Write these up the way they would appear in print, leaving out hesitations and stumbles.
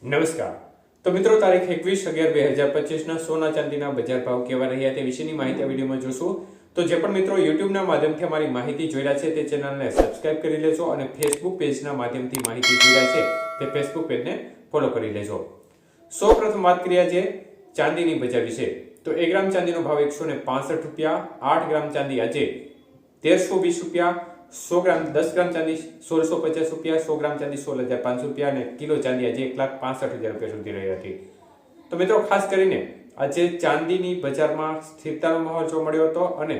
નમસ્કાર। તો મિત્રો તારીખ 21/11/2025 સોના ચાંદીના બજાર ભાવ કેવા રહ્યા તે વિશેની માહિતી આ વિડીયોમાં જોશું। તો જે પણ મિત્રો યુટ્યુબના માધ્યમથી અમારી માહિતી જોઈ રહ્યા છે તે ચેનલને સબસ્ક્રાઇબ કરી લેજો અને ફેસબુક પેજના માધ્યમથી માહિતી જોઈ રહ્યા છે તે ફેસબુક પેજને ફોલો કરી લેજો। સૌપ્રથમ વાત કરીએ છે ચાંદીની બજાર વિશે। તો 1 ગ્રામ ચાંદીનો ભાવ 165 રૂપિયા, 8 ગ્રામ ચાંદી આજે 1320 રૂપિયા, 100 ગ્રામ 10 ગ્રામ ચાંદી 1650 રૂપિયા, 100 ગ્રામ ચાંદી 16500 રૂપિયા અને કિલો ચાંદી આજે 1,65,000 રૂપિયા સુધી રહી હતી। તો મિત્રો ખાસ કરીને આજે ચાંદીની બજારમાં સ્થિરતાનો માહોલ જોવા મળ્યો હતો અને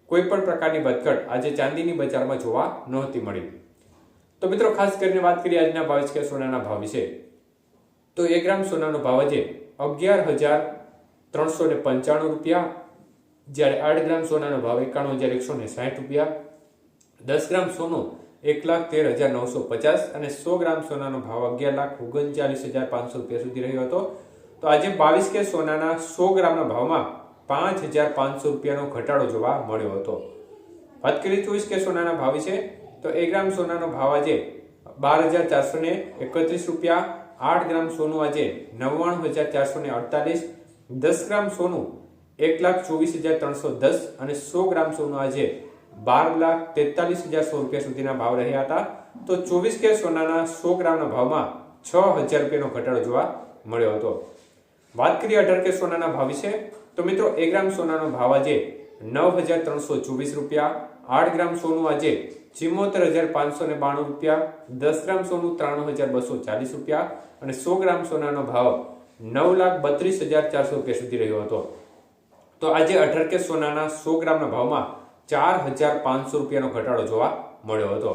કોઈ પણ પ્રકારની વધઘટ આજે ચાંદીની બજારમાં જોવા નહોતી મળી। તો મિત્રો ખાસ કરીને વાત કરીએ આજના 22 કે સોનાના ભાવ વિશે। તો 1 ગ્રામ સોનાનો ભાવ આજે 11,395 રૂપિયા, જ્યારે 8 ગ્રામ સોનાનો ભાવ 91,160 રૂપિયા, 10 ગ્રામ સોનું 1,13,950 અને 100 ગ્રામ સોનાનો ભાવ 11,39,500 રૂપિયા સુધી રહ્યો હતો। તો આજે 22 કે સોનાના 100 ગ્રામના ભાવમાં 5,500 રૂપિયાનો ઘટાડો જોવા મળ્યો હતો। વાત કરીએ 24 કે સોનાના ભાવ વિશે। તો 1 ગ્રામ સોનાનો ભાવ આજે 12,431 રૂપિયા, 8 ગ્રામ સોનું આજે 99,448, 10 ગ્રામ સોનું 1,24,310 અને 100 ગ્રામ સોનું આજે 12,43,100 રૂપિયા સુધીના ભાવ રહ્યા હતા। તો 24 કે સોનાના 100 ગ્રામના ભાવમાં 6,000 રૂપિયાનો ઘટાડો જોવા મળ્યો હતો। વાત કરીએ 18 કે સોનાના ભાવ વિશે। તો મિત્રો 1 ગ્રામ સોનાનો ભાવ આજે 9,324 રૂપિયા, 8 ગ્રામ સોનું આજે 74,592 રૂપિયા, 10 ગ્રામ સોનું 93,240 રૂપિયા અને 100 ગ્રામ સોનાનો ભાવ 9,32,400 રૂપિયા સુધી રહ્યો હતો। તો આજે 18 કે સોનાના 100 ગ્રામના ભાવમાં 4,500 રૂપિયાનો ઘટાડો જોવા મળ્યો હતો।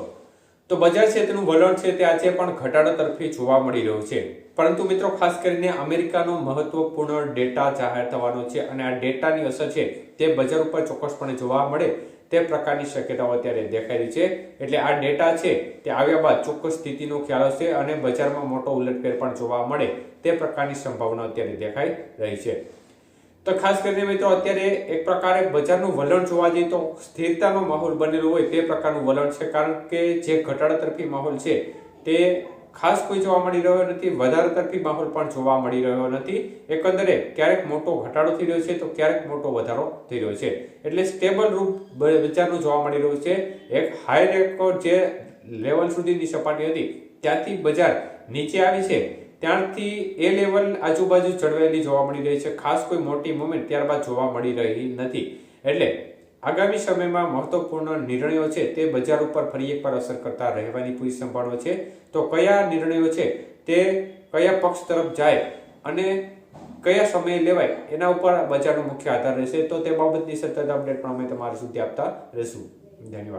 તો બજાર છે તેનું વલણ છે તે આજે પણ ઘટાડો તરફી જોવા મળી રહ્યું છે, પરંતુ મિત્રો ખાસ કરીને અમેરિકાનો મહત્વપૂર્ણ ડેટા જાહેર થવાનો છે અને આ ડેટાની અસર છે તે બજાર ઉપર ચોક્કસપણે જોવા મળે તે પ્રકારની શક્યતાઓ અત્યારે દેખાઈ રહી છે। એટલે આ ડેટા છે તે આવ્યા બાદ ચોક્કસ સ્થિતિનો ખ્યાલ હશે અને બજારમાં મોટો ઉલટફેર પણ જોવા મળે તે પ્રકારની સંભાવના અત્યારે દેખાઈ રહી છે। તો ખાસ કરીને મિત્રો અત્યારે એક પ્રકારે બજારનું વલણ જોવા જઈએ તો સ્થિરતાનો માહોલ બનેલો હોય તે પ્રકારનું વલણ છે, કારણ કે જે ઘટાડા તરફી માહોલ છે તે ખાસ કોઈ જોવા મળી રહ્યો નથી, વધારે તરફી માહોલ પણ જોવા મળી રહ્યો નથી। એકંદરે ક્યારેક મોટો ઘટાડો થઈ રહ્યો છે તો ક્યારેક મોટો વધારો થઈ રહ્યો છે, એટલે સ્ટેબલ રૂપ બજારનું જોવા મળી રહ્યું છે। એક હાઈ રેકોર્ડ જે લેવલ સુધીની સપાટી હતી ત્યાંથી બજાર નીચે આવી છે, ત્યારથી એ લેવલ આજુબાજુ ચડવેલી જોવા મળી રહી છે। ખાસ કોઈ મોટી મૂવમેન્ટ ત્યારબાદ જોવા મળી રહી નથી, એટલે આગામી સમયમાં મહત્વપૂર્ણ નિર્ણયો છે તે બજાર ઉપર ફરી એકવાર અસર કરતા રહેવાની પૂરી સંભાવના છે। તો કયા નિર્ણયો છે તે કયા પક્ષ તરફ જાય અને કયા સમયે લેવાય એના ઉપર બજારનો મુખ્ય આધાર રહેશે। તો તે બાબતની સતત અપડેટ પણ અમે તમારા સુધી આપતા રહીશું। ધન્યવાદ।